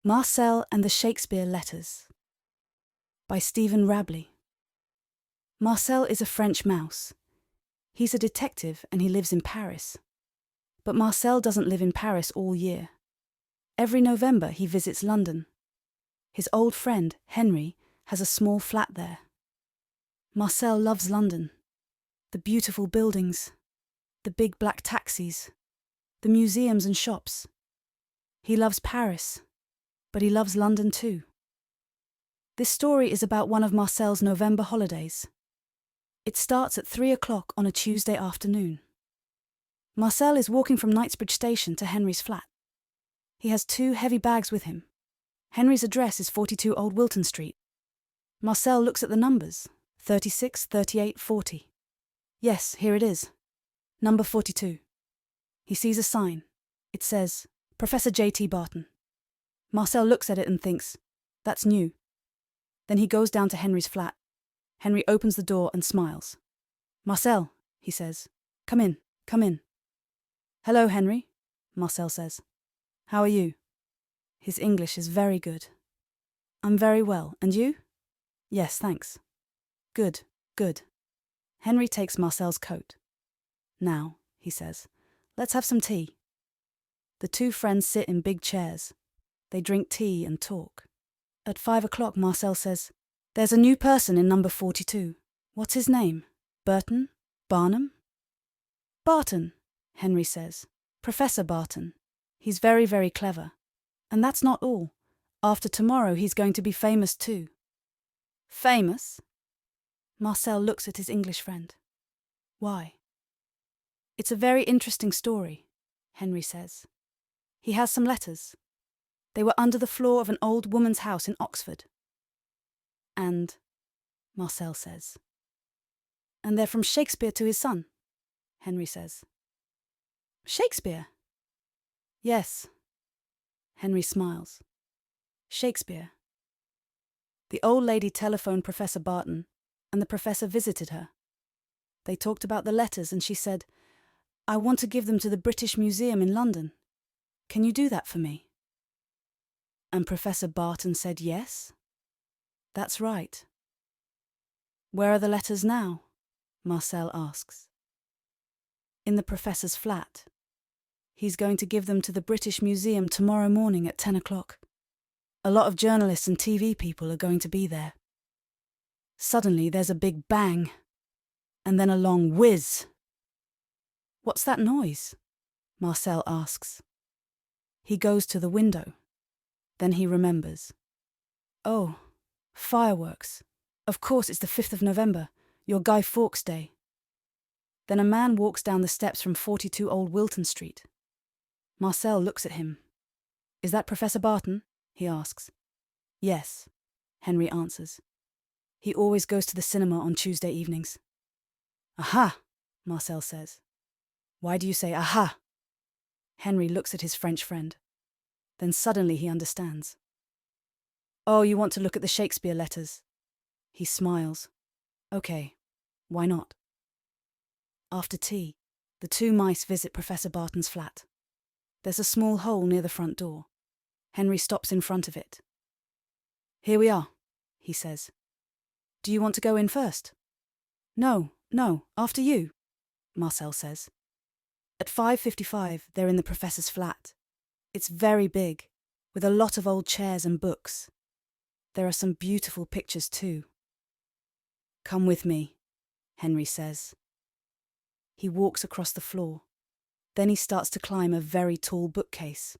Marcel and the Shakespeare Letters by Stephen Rabley. Marcel is a French mouse. He's a detective and he lives in Paris. But Marcel doesn't live in Paris all year. Every November he visits London. His old friend, Henry, has a small flat there. Marcel loves London. The beautiful buildings, the big black taxis, the museums and shops. He loves Paris, but he loves London too. This story is about one of Marcel's November holidays. It starts at 3 o'clock on a Tuesday afternoon. Marcel is walking from Knightsbridge station to Henry's flat. He has 2 heavy bags with him. Henry's address is 42 Old Wilton Street. Marcel looks at the numbers, 36, 38, 40. Yes, here it is. Number 42. He sees a sign. It says, Professor J.T. Barton. Marcel looks at it and thinks, that's new. Then he goes down to Henry's flat. Henry opens the door and smiles. Marcel, he says, come in, come in. Hello, Henry, Marcel says. How are you? His English is very good. I'm very well, and you? Yes, thanks. Good, good. Henry takes Marcel's coat. Now, he says, let's have some tea. The 2 friends sit in big chairs. They drink tea and talk. At 5 o'clock, Marcel says, there's a new person in number 42. What's his name? Burton? Barnum? Barton, Henry says. Professor Barton. He's very, very clever. And that's not all. After tomorrow, he's going to be famous too. Famous? Marcel looks at his English friend. Why? It's a very interesting story, Henry says. He has some letters. They were under the floor of an old woman's house in Oxford. And, Marcel says. And they're from Shakespeare to his son, Henry says. Shakespeare? Yes. Henry smiles. Shakespeare. The old lady telephoned Professor Barton, and the professor visited her. They talked about the letters, and she said, I want to give them to the British Museum in London. Can you do that for me? And Professor Barton said yes? That's right. Where are the letters now? Marcel asks. In the professor's flat. He's going to give them to the British Museum tomorrow morning at 10 o'clock. A lot of journalists and TV people are going to be there. Suddenly there's a big bang, and then a long whiz. What's that noise? Marcel asks. He goes to the window. Then he remembers. Oh, fireworks. Of course it's the 5th of November, your Guy Fawkes Day. Then a man walks down the steps from 42 Old Wilton Street. Marcel looks at him. Is that Professor Barton? He asks. Yes, Henry answers. He always goes to the cinema on Tuesday evenings. Aha, Marcel says. Why do you say aha? Henry looks at his French friend. Then suddenly he understands. Oh, you want to look at the Shakespeare letters? He smiles. Okay, why not? After tea, the 2 mice visit Professor Barton's flat. There's a small hole near the front door. Henry stops in front of it. Here we are, he says. Do you want to go in first? No, after you, Marcel says. At 5:55, they're in the professor's flat. It's very big, with a lot of old chairs and books. There are some beautiful pictures too. Come with me, Henry says. He walks across the floor. Then he starts to climb a very tall bookcase.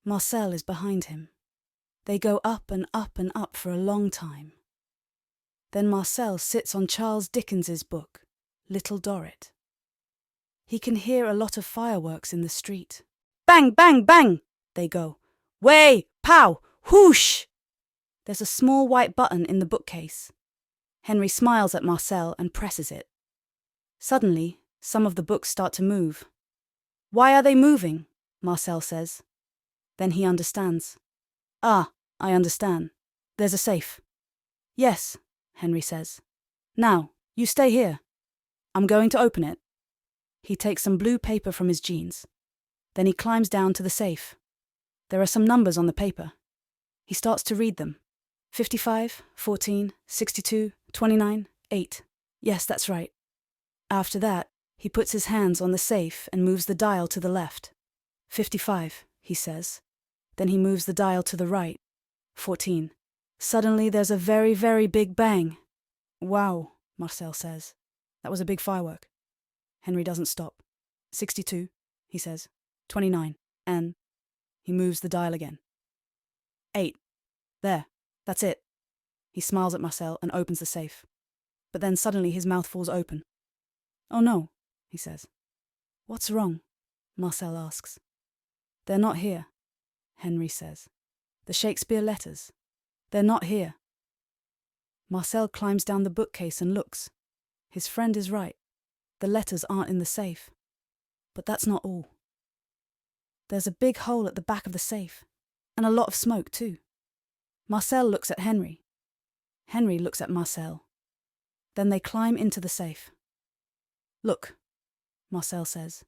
Marcel is behind him. They go up and up and up for a long time. Then Marcel sits on Charles Dickens's book, Little Dorrit. He can hear a lot of fireworks in the street. Bang, bang, bang, they go. Way, pow, whoosh! There's a small white button in the bookcase. Henry smiles at Marcel and presses it. Suddenly, some of the books start to move. Why are they moving? Marcel says. Then he understands. Ah, I understand. There's a safe. Yes, Henry says. Now, you stay here. I'm going to open it. He takes some blue paper from his jeans. Then he climbs down to the safe. There are some numbers on the paper. He starts to read them. 55, 14, 62, 29, 8. Yes, that's right. After that, he puts his hands on the safe and moves the dial to the left. 55, he says. Then he moves the dial to the right. 14. Suddenly there's a very, very big bang. Wow, Marcel says. That was a big firework. Henry doesn't stop. 62, he says. 29, and he moves the dial again. 8. There, that's it. He smiles at Marcel and opens the safe. But then suddenly his mouth falls open. Oh no, he says. What's wrong? Marcel asks. They're not here, Henry says. The Shakespeare letters. They're not here. Marcel climbs down the bookcase and looks. His friend is right. The letters aren't in the safe. But that's not all. There's a big hole at the back of the safe, and a lot of smoke too. Marcel looks at Henry. Henry looks at Marcel. Then they climb into the safe. Look, Marcel says.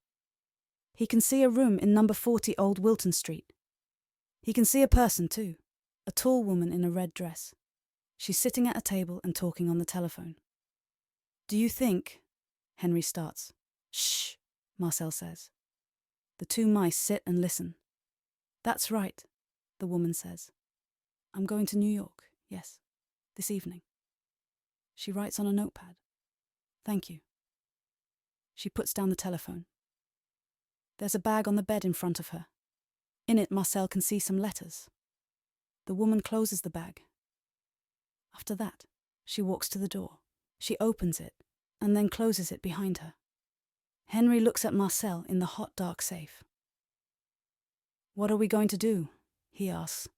He can see a room in number 40 Old Wilton Street. He can see a person too, a tall woman in a red dress. She's sitting at a table and talking on the telephone. Do you think... Henry starts. Shh, Marcel says. The two mice sit and listen. That's right, the woman says. I'm going to New York, yes, this evening. She writes on a notepad. Thank you. She puts down the telephone. There's a bag on the bed in front of her. In it, Marcel can see some letters. The woman closes the bag. After that, she walks to the door. She opens it and then closes it behind her. Henry looks at Marcel in the hot, dark safe. What are we going to do? He asks.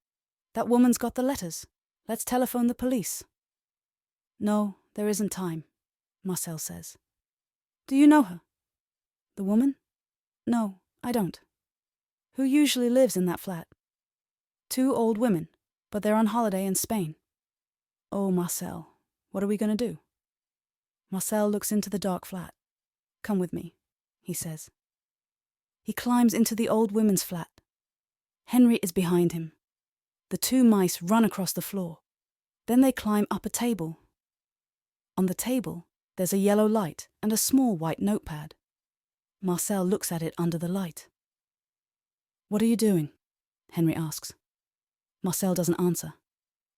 That woman's got the letters. Let's telephone the police. No, there isn't time, Marcel says. Do you know her? The woman? No, I don't. Who usually lives in that flat? 2 old women, but they're on holiday in Spain. Oh, Marcel, what are we going to do? Marcel looks into the dark flat. Come with me, he says. He climbs into the old women's flat. Henry is behind him. The 2 mice run across the floor. Then they climb up a table. On the table, there's a yellow light and a small white notepad. Marcel looks at it under the light. What are you doing? Henry asks. Marcel doesn't answer.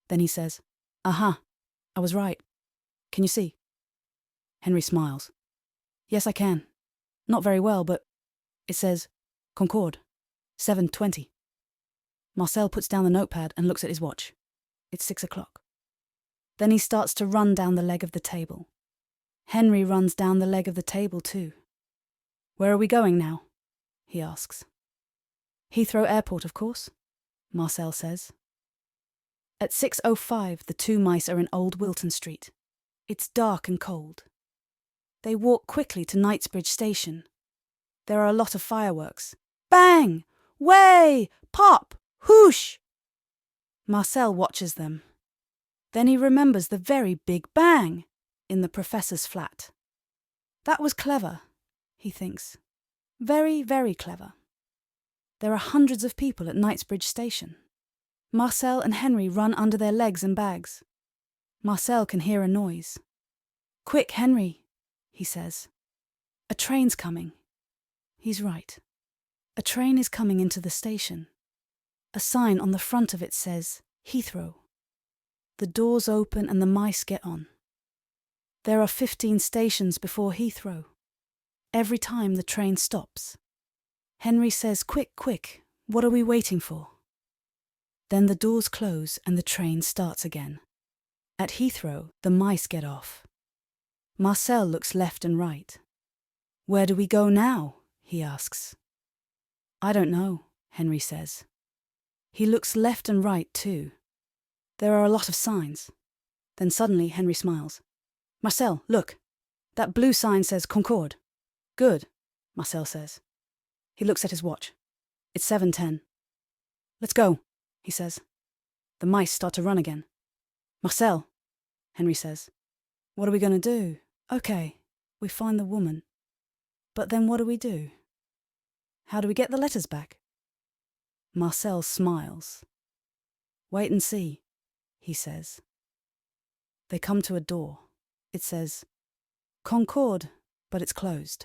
Then he says, Aha, I was right. Can you see? Henry smiles. Yes, I can. Not very well, but it says, Concorde, 7:20. Marcel puts down the notepad and looks at his watch. It's 6 o'clock. Then he starts to run down the leg of the table. Henry runs down the leg of the table too. Where are we going now? He asks. Heathrow Airport, of course, Marcel says. At 6:05, the 2 mice are in Old Wilton Street. It's dark and cold. They walk quickly to Knightsbridge station. There are a lot of fireworks. Bang! Way! Pop! Whoosh! Marcel watches them. Then he remembers the very big bang in the professor's flat. That was clever, he thinks. Very, very clever. There are hundreds of people at Knightsbridge station. Marcel and Henry run under their legs and bags. Marcel can hear a noise. Quick, Henry, he says. A train's coming. He's right. A train is coming into the station. A sign on the front of it says, Heathrow. The doors open and the mice get on. There are 15 stations before Heathrow. Every time the train stops. Henry says, Quick, quick, what are we waiting for? Then the doors close and the train starts again. At Heathrow, the mice get off. Marcel looks left and right. Where do we go now? He asks. I don't know, Henry says. He looks left and right too. There are a lot of signs. Then suddenly Henry smiles. Marcel, look. That blue sign says Concorde. Good, Marcel says. He looks at his watch. It's 7:10. Let's go, he says. The mice start to run again. Marcel, Henry says. What are we going to do? Okay, we find the woman. But then what do we do? How do we get the letters back? Marcel smiles. "Wait and see," he says. They come to a door. It says, "Concorde," but it's closed.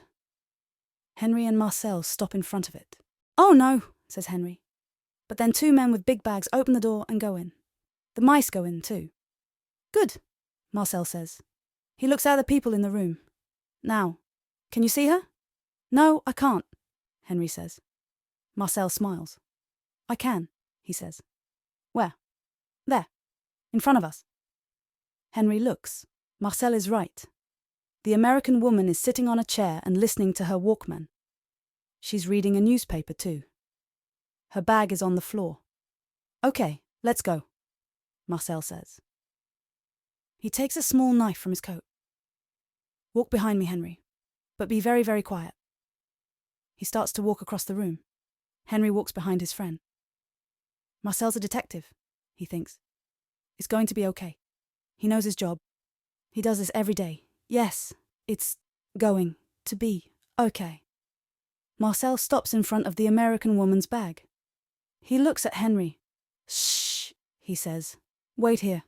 Henry and Marcel stop in front of it. "Oh no," says Henry. But then two men with big bags open the door and go in. The mice go in too. "Good," Marcel says. He looks at the people in the room. "Now, can you see her?" "No, I can't," Henry says. Marcel smiles. "I can," he says. "Where?" "There, in front of us." Henry looks. Marcel is right. The American woman is sitting on a chair and listening to her Walkman. She's reading a newspaper too. Her bag is on the floor. "Okay, let's go," Marcel says. He takes a small knife from his coat. "Walk behind me, Henry, but be very, very quiet." He starts to walk across the room. Henry walks behind his friend. Marcel's a detective, he thinks. It's going to be okay. He knows his job. He does this every day. Yes, it's going to be okay. Marcel stops in front of the American woman's bag. He looks at Henry. "Shh," he says. "Wait here."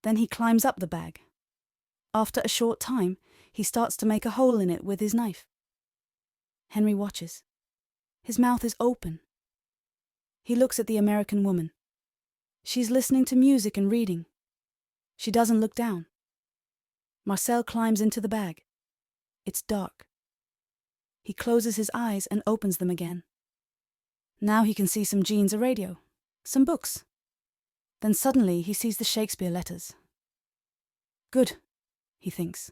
Then he climbs up the bag. After a short time, he starts to make a hole in it with his knife. Henry watches. His mouth is open. He looks at the American woman. She's listening to music and reading. She doesn't look down. Marcel climbs into the bag. It's dark. He closes his eyes and opens them again. Now he can see some jeans, a radio, some books. Then suddenly he sees the Shakespeare letters. Good, he thinks.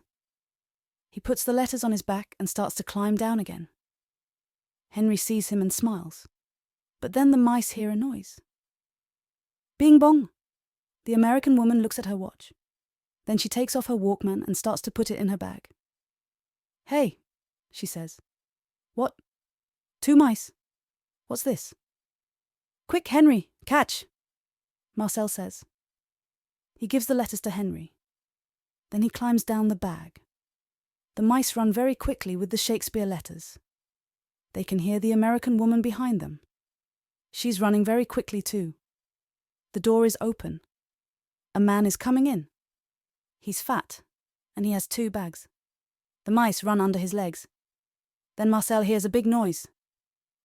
He puts the letters on his back and starts to climb down again. Henry sees him and smiles. But then the mice hear a noise. Bing bong! The American woman looks at her watch. Then she takes off her Walkman and starts to put it in her bag. "Hey," she says. "What?" "Two mice." "What's this?" "Quick, Henry, catch," Marcel says. He gives the letters to Henry. Then he climbs down the bag. The mice run very quickly with the Shakespeare letters. They can hear the American woman behind them. She's running very quickly too. The door is open. A man is coming in. He's fat, and he has two bags. The mice run under his legs. Then Marcel hears a big noise.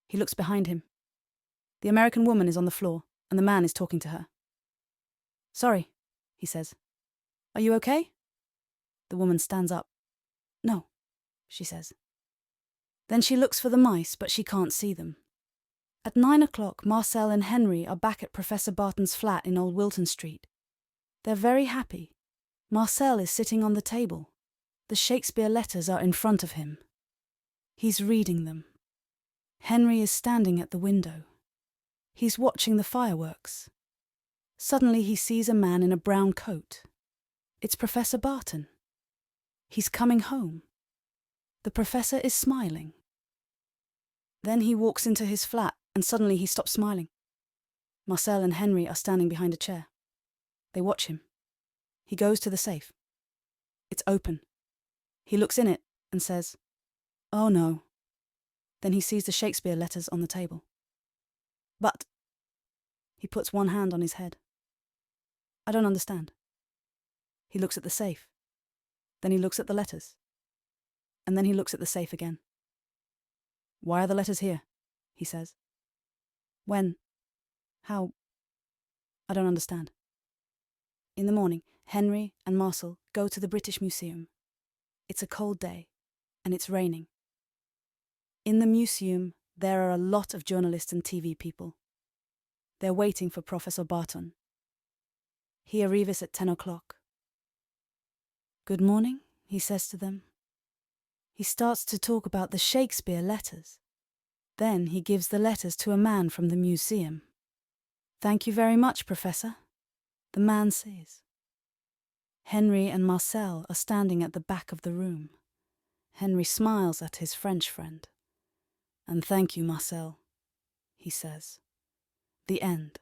He looks behind him. The American woman is on the floor, and the man is talking to her. "Sorry," he says. "Are you okay?" The woman stands up. "No," she says. Then she looks for the mice, but she can't see them. At 9 o'clock, Marcel and Henry are back at Professor Barton's flat in Old Wilton Street. They're very happy. Marcel is sitting on the table. The Shakespeare letters are in front of him. He's reading them. Henry is standing at the window. He's watching the fireworks. Suddenly he sees a man in a brown coat. It's Professor Barton. He's coming home. The professor is smiling. Then he walks into his flat and suddenly he stops smiling. Marcel and Henry are standing behind a chair. They watch him. He goes to the safe. It's open. He looks in it and says, "Oh no." Then he sees the Shakespeare letters on the table. "But..." He puts one hand on his head. "I don't understand." He looks at the safe. Then he looks at the letters. And then he looks at the safe again. "Why are the letters here?" he says. "When? How? I don't understand." In the morning, Henry and Marcel go to the British Museum. It's a cold day, and it's raining. In the museum, there are a lot of journalists and TV people. They're waiting for Professor Barton. He arrives at 10 o'clock. "Good morning," he says to them. He starts to talk about the Shakespeare letters. Then he gives the letters to a man from the museum. "Thank you very much, Professor," the man says. Henry and Marcel are standing at the back of the room. Henry smiles at his French friend. "And thank you, Marcel," he says. The end.